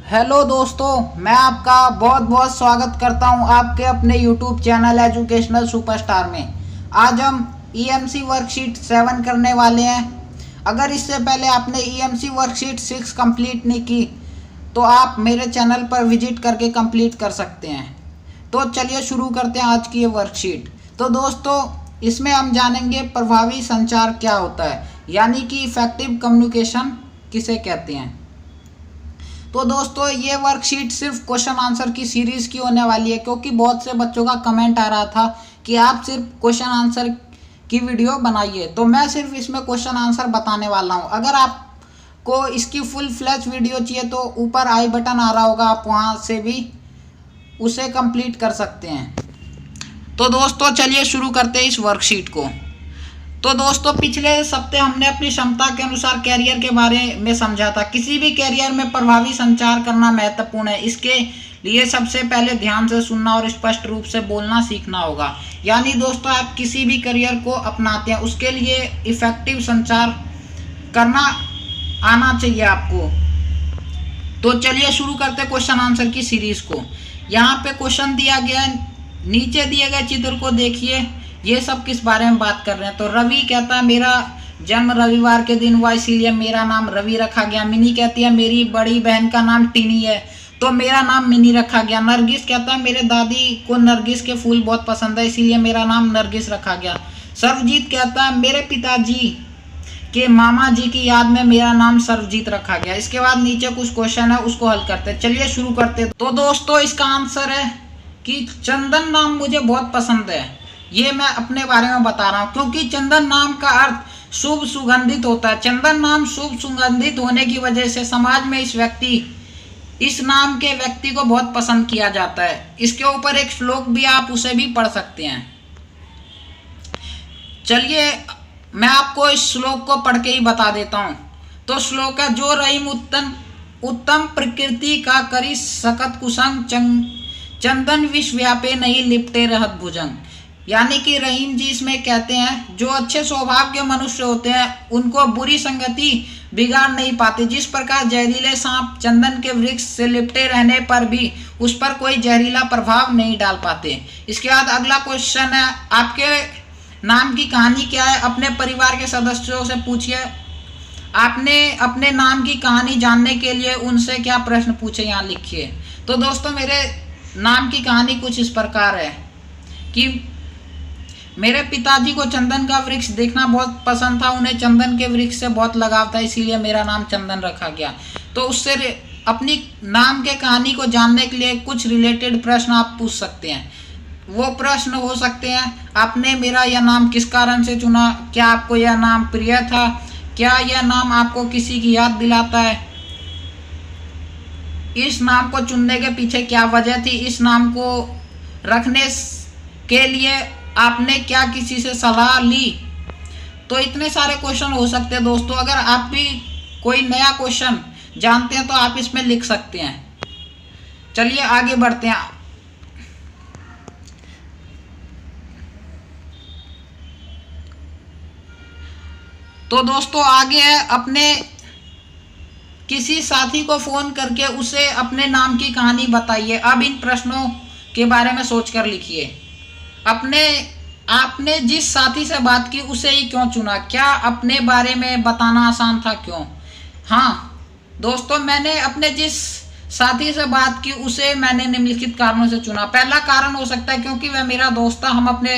Hello दोस्तों, मैं आपका बहुत बहुत स्वागत करता हूं आपके अपने यूट्यूब चैनल एजुकेशनल सुपरस्टार में। आज हम ईएमसी वर्कशीट 7 करने वाले हैं। अगर इससे पहले आपने ईएमसी वर्कशीट 6 कंप्लीट नहीं की तो आप मेरे चैनल पर विजिट करके कंप्लीट कर सकते हैं। तो चलिए शुरू करते हैं आज की ये वर्कशीट। तो दोस्तों, इसमें हम जानेंगे प्रभावी संचार क्या होता है, यानी कि इफेक्टिव कम्युनिकेशन किसे कहते हैं। तो दोस्तों, ये वर्कशीट सिर्फ क्वेश्चन आंसर की सीरीज़ की होने वाली है, क्योंकि बहुत से बच्चों का कमेंट आ रहा था कि आप सिर्फ क्वेश्चन आंसर की वीडियो बनाइए। तो मैं सिर्फ इसमें क्वेश्चन आंसर बताने वाला हूँ। अगर आपको इसकी फुल फ्लैश वीडियो चाहिए तो ऊपर आई बटन आ रहा होगा, आप वहाँ से भी उसे कंप्लीट कर सकते हैं। तो दोस्तों, चलिए शुरू करते हैं इस वर्कशीट को। तो दोस्तों, पिछले सप्ताह हमने अपनी क्षमता के अनुसार कैरियर के बारे में समझा था। किसी भी कैरियर में प्रभावी संचार करना महत्वपूर्ण है। इसके लिए सबसे पहले ध्यान से सुनना और स्पष्ट रूप से बोलना सीखना होगा। यानी दोस्तों, आप किसी भी करियर को अपनाते हैं उसके लिए इफेक्टिव संचार करना आना चाहिए आपको। तो चलिए शुरू करते हैं क्वेश्चन आंसर की सीरीज को। यहाँ पे क्वेश्चन दिया गया है, नीचे दिए गए चित्र को देखिए। ये सब किस बारे में बात कर रहे हैं। तो रवि कहता है मेरा जन्म रविवार के दिन हुआ, इसीलिए मेरा नाम रवि रखा गया। मिनी कहती है मेरी बड़ी बहन का नाम टिनी है, तो मेरा नाम मिनी रखा गया। नरगिस कहता है मेरे दादी को नरगिस के फूल बहुत पसंद है, इसीलिए मेरा नाम नरगिस रखा गया। सर्वजीत कहता है मेरे पिताजी के मामा जी की याद में मेरा नाम सर्वजीत रखा गया। इसके बाद नीचे कुछ क्वेश्चन है, उसको हल करते हैं। चलिए शुरू करते हैं। तो दोस्तों, इसका आंसर है कि चंदन नाम मुझे बहुत पसंद है। ये मैं अपने बारे में बता रहा हूँ, क्योंकि चंदन नाम का अर्थ शुभ सुगंधित होता है। चंदन नाम शुभ सुगंधित होने की वजह से समाज में इस नाम के व्यक्ति को बहुत पसंद किया जाता है। इसके ऊपर एक श्लोक भी, आप उसे भी पढ़ सकते हैं। चलिए मैं आपको इस श्लोक को पढ़ के ही बता देता हूँ। तो श्लोक है, जो रहीम उत्तम प्रकृति का करी सकत कुसंग चंदन विश्व व्यापे नहीं लिपटे रहत भुजंग। यानी कि रहीम जी इसमें कहते हैं जो अच्छे स्वभाव के मनुष्य होते हैं उनको बुरी संगति बिगाड़ नहीं पाती। जिस प्रकार जहरीले सांप चंदन के वृक्ष से लिपटे रहने पर भी उस पर कोई जहरीला प्रभाव नहीं डाल पाते। इसके बाद अगला क्वेश्चन है, आपके नाम की कहानी क्या है? अपने परिवार के सदस्यों से पूछिए। आपने अपने नाम की कहानी जानने के लिए उनसे क्या प्रश्न पूछे, यहाँ लिखिए। तो दोस्तों, मेरे नाम की कहानी कुछ इस प्रकार है कि मेरे पिताजी को चंदन का वृक्ष देखना बहुत पसंद था। उन्हें चंदन के वृक्ष से बहुत लगाव था, इसीलिए मेरा नाम चंदन रखा गया। तो उससे अपनी नाम के कहानी को जानने के लिए कुछ रिलेटेड प्रश्न आप पूछ सकते हैं। वो प्रश्न हो सकते हैं, आपने मेरा यह नाम किस कारण से चुना? क्या आपको यह नाम प्रिय था? क्या यह नाम आपको किसी की याद दिलाता है? इस नाम को चुनने के पीछे क्या वजह थी? इस नाम को रखने के लिए आपने क्या किसी से सलाह ली? तो इतने सारे क्वेश्चन हो सकते हैं दोस्तों। अगर आप भी कोई नया क्वेश्चन जानते हैं तो आप इसमें लिख सकते हैं। चलिए आगे बढ़ते हैं। तो दोस्तों, आगे है, अपने किसी साथी को फोन करके उसे अपने नाम की कहानी बताइए। अब इन प्रश्नों के बारे में सोचकर लिखिए। आपने जिस साथी से बात की उसे ही क्यों चुना? क्या अपने बारे में बताना आसान था? क्यों? हाँ दोस्तों, मैंने अपने जिस साथी से बात की उसे मैंने निम्नलिखित कारणों से चुना। पहला कारण हो सकता है क्योंकि वह मेरा दोस्त था। हम अपने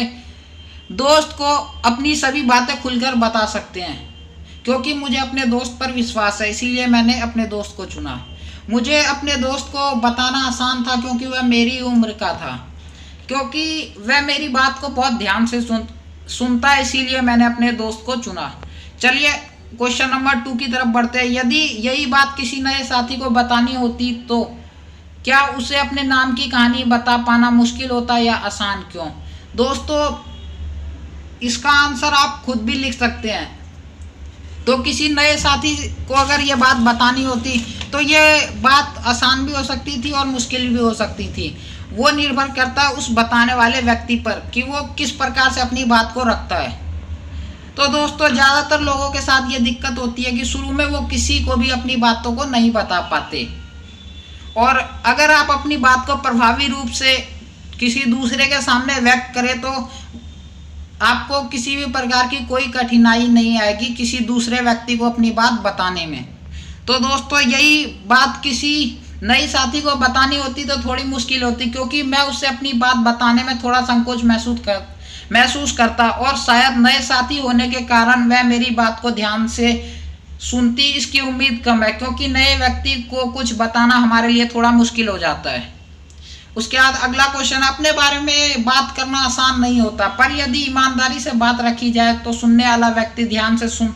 दोस्त को अपनी सभी बातें खुलकर बता सकते हैं। क्योंकि मुझे अपने दोस्त पर विश्वास है, इसीलिए मैंने अपने दोस्त को चुना। मुझे अपने दोस्त को बताना आसान था क्योंकि वह मेरी उम्र का था। क्योंकि वह मेरी बात को बहुत ध्यान से सुनता है, इसीलिए मैंने अपने दोस्त को चुना। चलिए क्वेश्चन नंबर 2 की तरफ बढ़ते हैं। यदि यही बात किसी नए साथी को बतानी होती तो क्या उसे अपने नाम की कहानी बता पाना मुश्किल होता या आसान? क्यों? दोस्तों, इसका आंसर आप खुद भी लिख सकते हैं। तो किसी नए साथी को अगर ये बात बतानी होती तो ये बात आसान भी हो सकती थी और मुश्किल भी हो सकती थी। वो निर्भर करता है उस बताने वाले व्यक्ति पर कि वो किस प्रकार से अपनी बात को रखता है। तो दोस्तों, ज़्यादातर लोगों के साथ ये दिक्कत होती है कि शुरू में वो किसी को भी अपनी बातों को नहीं बता पाते और अगर आप अपनी बात को प्रभावी रूप से किसी दूसरे के सामने व्यक्त करें तो आपको किसी भी प्रकार की कोई कठिनाई नहीं आएगी किसी दूसरे व्यक्ति को अपनी बात बताने में। तो दोस्तों यही बात किसी नई साथी को बतानी होती तो थोड़ी मुश्किल होती, क्योंकि मैं उससे अपनी बात बताने में थोड़ा संकोच महसूस करता और शायद नए साथी होने के कारण वह मेरी बात को ध्यान से सुनती इसकी उम्मीद कम है, क्योंकि नए व्यक्ति को कुछ बताना हमारे लिए थोड़ा मुश्किल हो जाता है। उसके बाद अगला क्वेश्चन, अपने बारे में बात करना आसान नहीं होता, पर यदि ईमानदारी से बात रखी जाए तो सुनने वाला व्यक्ति ध्यान से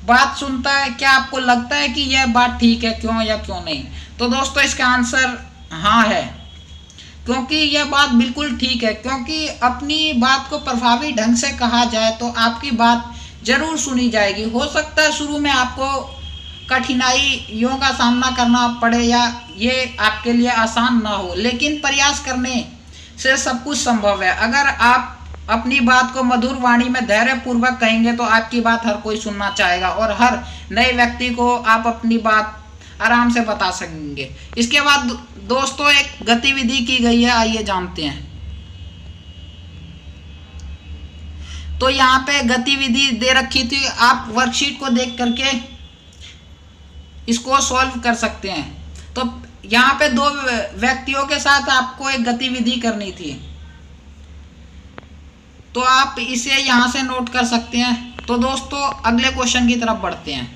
बात सुनता है। क्या आपको लगता है कि यह बात ठीक है, क्यों या क्यों नहीं? तो दोस्तों इसका आंसर हाँ है, क्योंकि यह बात बिल्कुल ठीक है, क्योंकि अपनी बात को प्रभावी ढंग से कहा जाए तो आपकी बात जरूर सुनी जाएगी। हो सकता है शुरू में आपको कठिनाइयों का सामना करना पड़े या ये आपके लिए आसान ना हो, लेकिन प्रयास करने से सब कुछ संभव है। अगर आप अपनी बात को मधुर वाणी में धैर्य पूर्वक कहेंगे तो आपकी बात हर कोई सुनना चाहेगा और हर नए व्यक्ति को आप अपनी बात आराम से बता सकेंगे। इसके बाद दोस्तों एक गतिविधि की गई है, आइए जानते हैं। तो यहाँ पे गतिविधि दे रखी थी, आप वर्कशीट को देख करके इसको सॉल्व कर सकते हैं। तो यहाँ पे दो व्यक्तियों के साथ आपको एक गतिविधि करनी थी, तो आप इसे यहाँ से नोट कर सकते हैं। तो दोस्तों अगले क्वेश्चन की तरफ बढ़ते हैं।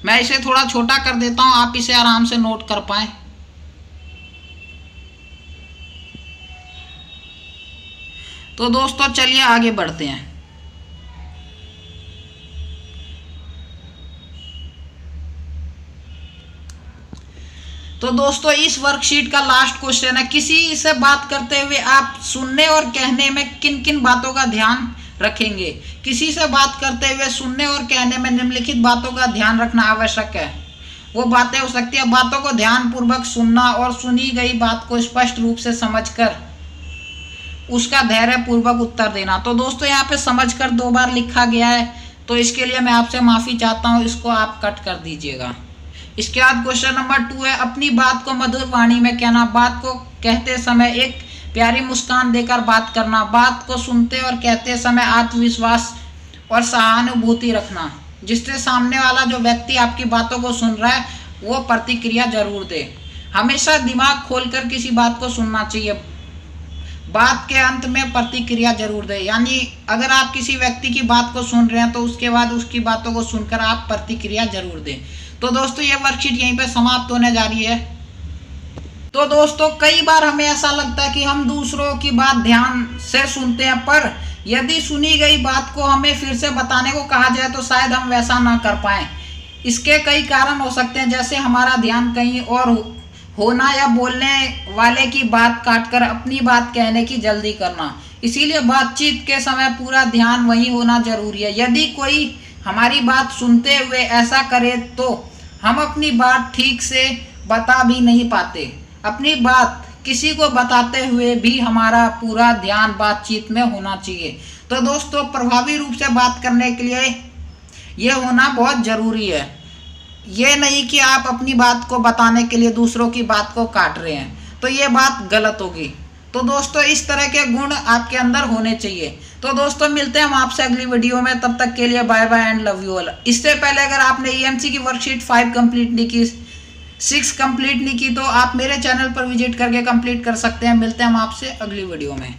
मैं इसे थोड़ा छोटा कर देता हूँ, आप इसे आराम से नोट कर पाएं। तो दोस्तों चलिए आगे बढ़ते हैं। तो दोस्तों इस वर्कशीट का लास्ट क्वेश्चन है, किसी से बात करते हुए आप सुनने और कहने में किन किन बातों का ध्यान रखेंगे? किसी से बात करते हुए सुनने और कहने में निम्नलिखित बातों का ध्यान रखना आवश्यक है। वो बातें हो सकती है, बातों को ध्यानपूर्वक सुनना और सुनी गई बात को स्पष्ट रूप से समझकर उसका धैर्यपूर्वक उत्तर देना। तो दोस्तों यहाँ पे समझकर 2 बार लिखा गया है, तो इसके लिए मैं आपसे माफ़ी चाहता हूँ, इसको आप कट कर दीजिएगा। इसके बाद क्वेश्चन नंबर 2 है, अपनी बात को मधुर वाणी में कहना। बात को कहते समय एक प्यारी मुस्कान देकर बात करना। बात को सुनते और कहते समय आत्मविश्वास और सहानुभूति रखना, जिससे सामने वाला जो व्यक्ति आपकी बातों को सुन रहा है वो प्रतिक्रिया जरूर दे। हमेशा दिमाग खोलकर किसी बात को सुनना चाहिए, बात के अंत में प्रतिक्रिया जरूर दे। यानी अगर आप किसी व्यक्ति की बात को सुन रहे हैं तो उसके बाद उसकी बातों को सुनकर आप प्रतिक्रिया जरूर दें। तो दोस्तों ये वर्कशीट यहीं पे समाप्त होने जा रही है। तो दोस्तों कई बार हमें ऐसा लगता है कि हम दूसरों की बात ध्यान से सुनते हैं, पर यदि सुनी गई बात को हमें फिर से बताने को कहा जाए तो शायद हम वैसा ना कर पाएं। इसके कई कारण हो सकते हैं, जैसे हमारा ध्यान कहीं और होना या बोलने वाले की बात काटकर अपनी बात कहने की जल्दी करना। इसीलिए बातचीत के समय पूरा ध्यान वहीं होना जरूरी है। यदि कोई हमारी बात सुनते हुए ऐसा करे तो हम अपनी बात ठीक से बता भी नहीं पाते। अपनी बात किसी को बताते हुए भी हमारा पूरा ध्यान बातचीत में होना चाहिए। तो दोस्तों प्रभावी रूप से बात करने के लिए ये होना बहुत ज़रूरी है। ये नहीं कि आप अपनी बात को बताने के लिए दूसरों की बात को काट रहे हैं, तो ये बात गलत होगी। तो दोस्तों इस तरह के गुण आपके अंदर होने चाहिए। तो दोस्तों मिलते हैं हम आपसे अगली वीडियो में, तब तक के लिए bye bye and love you all. इससे पहले अगर आपने ईएमसी की वर्कशीट 5 कंप्लीट नहीं की, 6 कंप्लीट नहीं की, तो आप मेरे चैनल पर विजिट करके कंप्लीट कर सकते हैं। मिलते हैं हम आपसे अगली वीडियो में।